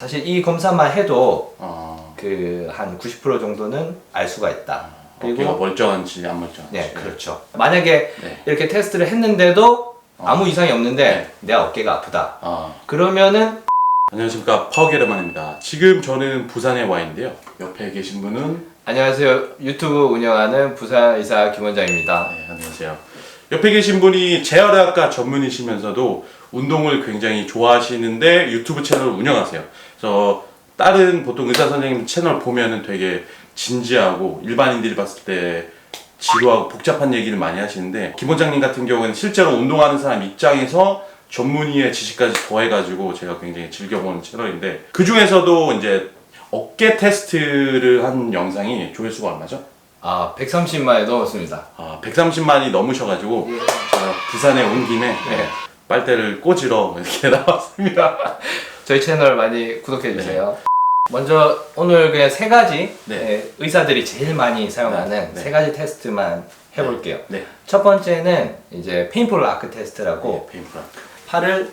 사실 이 검사만 해도 어, 그 한 90% 정도는 알 수가 있다. 어깨가 멀쩡한지 안 멀쩡한지. 네, 그렇죠. 만약에 네. 이렇게 테스트를 했는데도 아무 이상이 없는데 네. 내 어깨가 아프다. 어, 그러면은 안녕하십니까, 파워게르만입니다. 지금 저는 부산에 와 있는데요. 옆에 계신 분은 안녕하세요. 유튜브 운영하는 부산의사 김원장입니다. 네, 안녕하세요. 옆에 계신 분이 재활의학과 전문이시면서도 운동을 굉장히 좋아하시는데 유튜브 채널을 운영하세요. 그래서 다른 보통 의사 선생님 채널 보면은 되게 진지하고 일반인들이 봤을 때 지루하고 복잡한 얘기를 많이 하시는데, 김 원장님 같은 경우는 실제로 운동하는 사람 입장에서 전문의의 지식까지 더해가지고 제가 굉장히 즐겨보는 채널인데, 그 중에서도 이제 어깨 테스트를 한 영상이 조회수가 얼마죠? 130만이 넘었습니다. 130만이 넘으셔가지고 제가 부산에 온 김에 빨대를 꽂으러 이렇게 나왔습니다. 저희 채널 많이 구독해주세요. 먼저 오늘 그냥 세 가지 의사들이 제일 많이 사용하는 세 가지 테스트만 해볼게요. 네. 첫 번째는 이제 페인풀 아크 테스트라고 페인풀. 팔을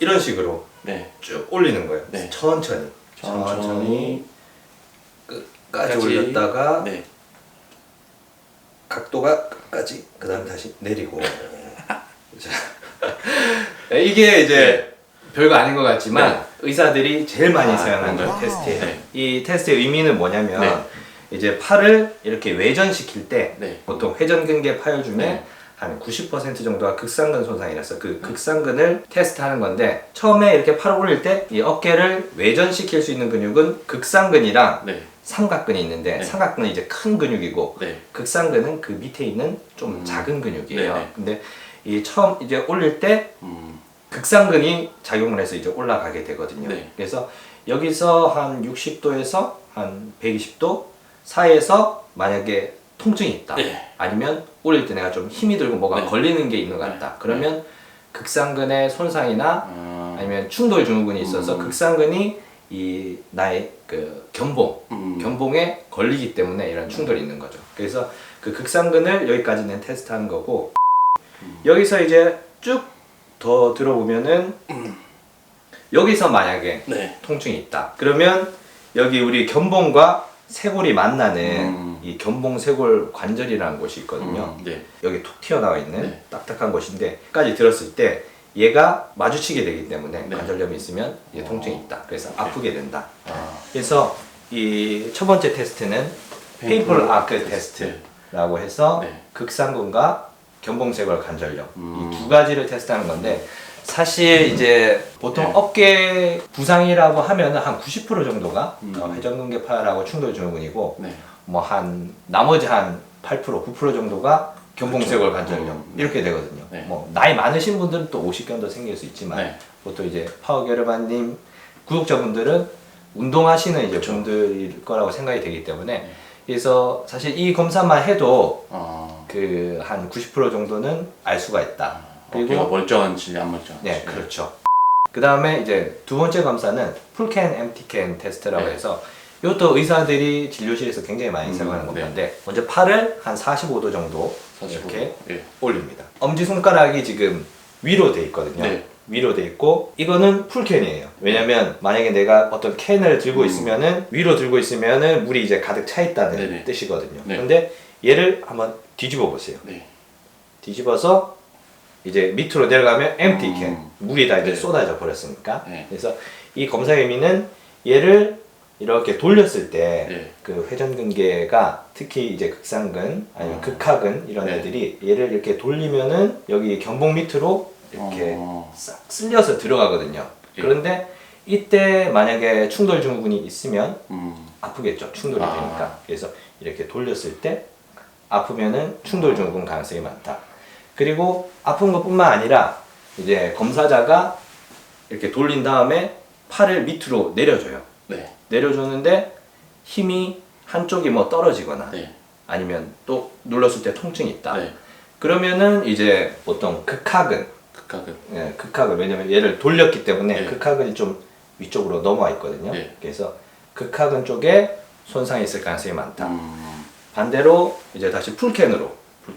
이런 식으로 네. 쭉 올리는 거예요. 네. 천천히 끝까지 올렸다가 네. 각도가 끝까지, 그 다음에 다시 내리고. 이게 이제 별거 아닌 것 같지만 의사들이 제일 많이 사용하는 그런가요? 테스트예요. 네. 이 테스트의 의미는 뭐냐면 이제 팔을 이렇게 외전시킬 때 보통 회전근개 파열 중에 한 90% 정도가 극상근 손상이라서 그 극상근을 테스트하는 건데, 처음에 이렇게 팔을 올릴 때 이 어깨를 외전시킬 수 있는 근육은 극상근이랑 삼각근이 있는데, 삼각근은 이제 큰 근육이고 극상근은 그 밑에 있는 좀 작은 근육이에요. 근데 이 처음 이제 올릴 때 극상근이 작용을 해서 이제 올라가게 되거든요. 그래서 여기서 한 60도에서 한 120도 사이에서 만약에 통증이 있다, 아니면 올릴 때 내가 좀 힘이 들고 뭐가 걸리는 게 있는 것 같다, 그러면 극상근의 손상이나 아니면 충돌 증후군이 있어서 극상근이 이 나의 그 견봉에 걸리기 때문에 이런 충돌이 있는 거죠. 그래서 그 극상근을 여기까지는 테스트하는 거고, 여기서 이제 쭉 더 들어보면은 여기서 만약에 통증이 있다, 그러면 여기 우리 견봉과 쇄골이 만나는 이 견봉쇄골 관절이라는 곳이 있거든요. 여기 툭 튀어나와 있는 딱딱한 곳인데, 까지 들었을 때 얘가 마주치게 되기 때문에 관절염이 있으면 이제 통증이 있다, 그래서 아프게 된다. 그래서 이 첫 번째 테스트는 페인풀 아크 테스트라고 해서 극상근과 견봉쇄골 관절염 이 두 가지를 테스트하는 건데, 사실 이제 보통 어깨 부상이라고 하면은 한 90% 정도가 회전근개 파열하고 충돌 증후군이고, 뭐 한 나머지 한 8% 9% 정도가 견봉쇄골 관절염 이렇게 되거든요. 뭐 나이 많으신 분들은 또 50견도 생길 수 있지만 보통 이제 파워게르만님 구독자분들은 운동하시는 이제 분들일 거라고 생각이 되기 때문에, 그래서 사실 이 검사만 해도 그 한 90% 정도는 알 수가 있다. 그리고 어깨가 멀쩡한지 안 멀쩡한지. 네, 그렇죠. 그 다음에 이제 두 번째 검사는 풀캔 엠티캔 테스트라고 해서, 이것도 의사들이 진료실에서 굉장히 많이 사용하는 건데, 먼저 팔을 한 45도 정도 이렇게 올립니다. 엄지손가락이 지금 위로 돼 있거든요. 위로 돼 있고, 이거는 풀캔이에요. 왜냐면 만약에 내가 어떤 캔을 들고 있으면은, 위로 들고 있으면은 물이 이제 가득 차 있다는 뜻이거든요. 근데 얘를 한번 뒤집어 보세요. 뒤집어서 이제 밑으로 내려가면 엠티 캔, 물이 다 이제 쏟아져 버렸으니까. 그래서 이 검사의 의미는 얘를 이렇게 돌렸을 때 그 회전근개가, 특히 이제 극상근 아니면 극하근 이런 애들이 얘를 이렇게 돌리면은 여기 견봉 밑으로 이렇게 싹 쓸려서 들어가거든요. 그런데 이때 만약에 충돌 증후군이 있으면 아프겠죠. 충돌이 되니까. 그래서 이렇게 돌렸을 때 아프면은 충돌 증후군 가능성이 많다. 그리고 아픈 것뿐만 아니라 이제 검사자가 이렇게 돌린 다음에 팔을 밑으로 내려줘요. 내려주는데 힘이 한쪽이 뭐 떨어지거나 아니면 또 눌렀을 때 통증이 있다. 그러면은 이제 보통 극하근. 왜냐면 얘를 돌렸기 때문에 극하근이 좀 위쪽으로 넘어와 있거든요. 그래서 극하근 쪽에 손상이 있을 가능성이 많다. 반대로 이제 다시 풀캔으로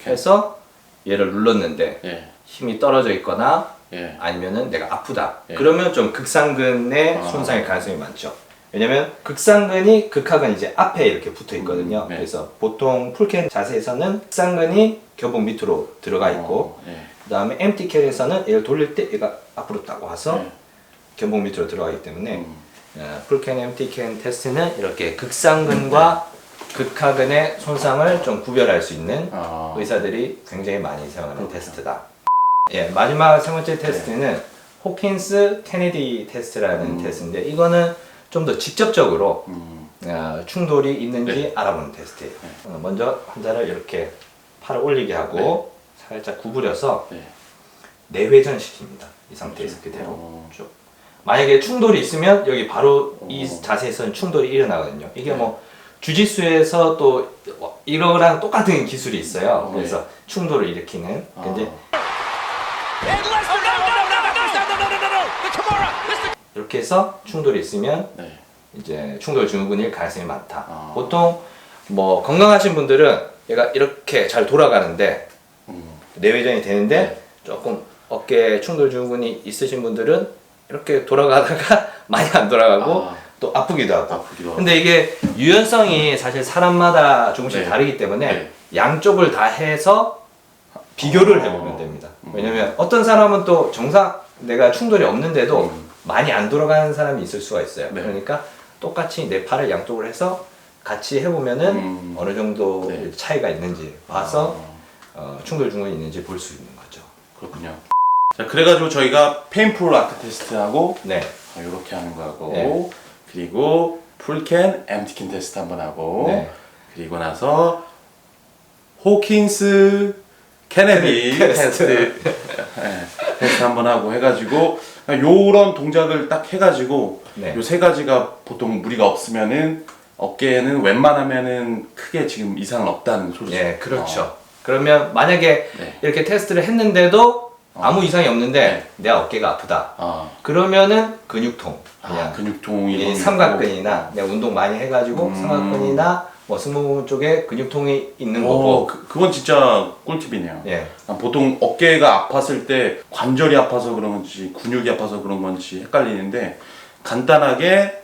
해서 얘를 눌렀는데 힘이 떨어져 있거나 예. 아니면은 내가 아프다. 예. 그러면 좀 극상근의 손상일 가능성이 많죠. 왜냐면 극상근이 극하근 이제 앞에 이렇게 붙어 있거든요. 네. 그래서 보통 풀캔 자세에서는 극상근이 교복 밑으로 들어가 있고 예. 그다음에 엠티 캔에서는 얘를 돌릴 때 얘가 앞으로 딱 와서 예. 견복 밑으로 들어가기 때문에 풀캔, 엠티 캔 테스트는 이렇게 극상근과 극하근의 손상을 좀 구별할 수 있는 의사들이 굉장히 많이 사용하는 테스트다. 예, 마지막 세 번째 테스트는 호킨스 케네디 테스트라는 테스트인데 이거는 좀 더 직접적으로 충돌이 있는지 알아보는 테스트예요. 먼저 환자를 이렇게 팔을 올리게 하고 살짝 구부려서 내회전 시킵니다. 이 상태에서 그대로 쭉. 만약에 충돌이 있으면 여기 바로 이 자세에서는 충돌이 일어나거든요. 이게 뭐 주짓수에서 또 이거랑 똑같은 기술이 있어요. 그래서 충돌을 일으키는. 이제 이렇게 해서 충돌이 있으면 이제 충돌 증후군일 가능성이 많다. 보통 뭐 건강하신 분들은 얘가 이렇게 잘 돌아가는데 내회전이 되는데 조금 어깨 충돌 증후군이 있으신 분들은 이렇게 돌아가다가 많이 안 돌아가고 또 아프기도 하고. 근데 이게 유연성이 사실 사람마다 조금씩 다르기 때문에 양쪽을 다 해서 비교를 해보면 됩니다. 왜냐면 어떤 사람은 또 정상 내가 충돌이 없는데도 많이 안 돌아가는 사람이 있을 수가 있어요. 그러니까 똑같이 내 팔을 양쪽으로 해서 같이 해보면은 어느 정도 차이가 있는지 봐서 충돌 증후군이 있는지 볼 수 있는 거죠. 그렇군요. 자, 그래가지고 저희가 페인풀 아크 테스트하고 이렇게 하는 거 하고 그리고 풀캔, 엠티캔 테스트 한번 하고 그리고 나서 호킨스 케네디 테스트 테스트 한번 하고 해가지고 요런 동작을 딱 해가지고 요 세 가지가 보통 무리가 없으면은 어깨에는 웬만하면은 크게 지금 이상은 없다는 소리죠. 네, 그렇죠. 그러면 만약에 이렇게 테스트를 했는데도 아무 이상이 없는데 내 어깨가 아프다. 그러면은 근육통. 그냥 근육통이 삼각근이나 내가 운동 많이 해가지고 삼각근이나 뭐 승모근 쪽에 근육통이 있는 거고. 그건 진짜 꿀팁이네요. 보통 어깨가 아팠을 때 관절이 아파서 그런 건지 근육이 아파서 그런 건지 헷갈리는데 간단하게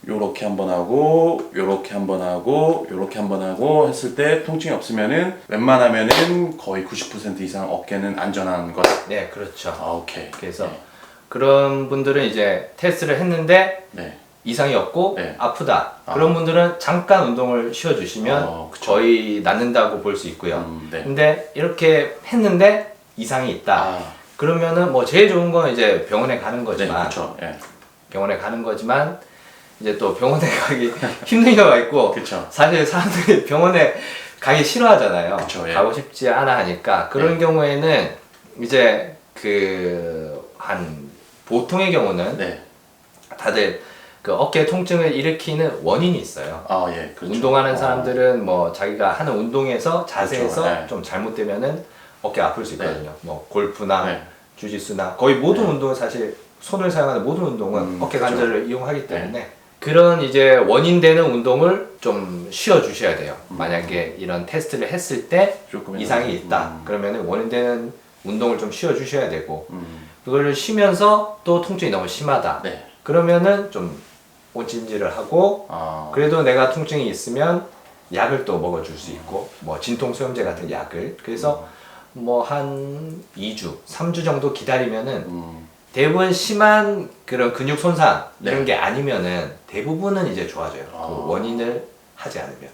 요렇게 한번 하고 요렇게 한번 하고 요렇게 한번 하고 했을 때 통증이 없으면은 웬만하면은 거의 90% 이상 어깨는 안전한 것. 네, 그렇죠. 오케이. 그래서 그런 분들은 이제 테스트를 했는데 이상이 없고 아프다. 그런 분들은 잠깐 운동을 쉬어주시면 거의 낫는다고 볼 수 있고요. 근데 이렇게 했는데 이상이 있다. 그러면은 뭐 제일 좋은 건 이제 병원에 가는 거지만 병원에 가는 거지만 이제 또 병원에 가기 힘든 경우가 있고 사실 사람들이 병원에 가기 싫어하잖아요. 가고 싶지 않아 하니까 그런 경우에는 이제 한 보통의 경우는 다들 그 어깨 통증을 일으키는 원인이 있어요. 운동하는 사람들은 뭐 자기가 하는 운동에서 자세에서 좀 잘못되면은 어깨 아플 수 있거든요. 뭐 골프나 주짓수나 거의 모든 운동은 사실 손을 사용하는 모든 운동은 어깨 관절을 이용하기 때문에 그런 이제 원인되는 운동을 좀 쉬어 주셔야 돼요. 만약에 이런 테스트를 했을 때 이상이 있다. 그러면 원인되는 운동을 좀 쉬어 주셔야 되고 그걸 쉬면서 또 통증이 너무 심하다. 그러면은 좀 온찜질을 하고 그래도 내가 통증이 있으면 약을 또 먹어줄 수 있고 뭐 진통소염제 같은 약을 그래서 뭐 한 2주, 3주 정도 기다리면은 대부분 심한 그런 근육 손상 이런 게 아니면은 대부분은 이제 좋아져요. 그 원인을 하지 않으면.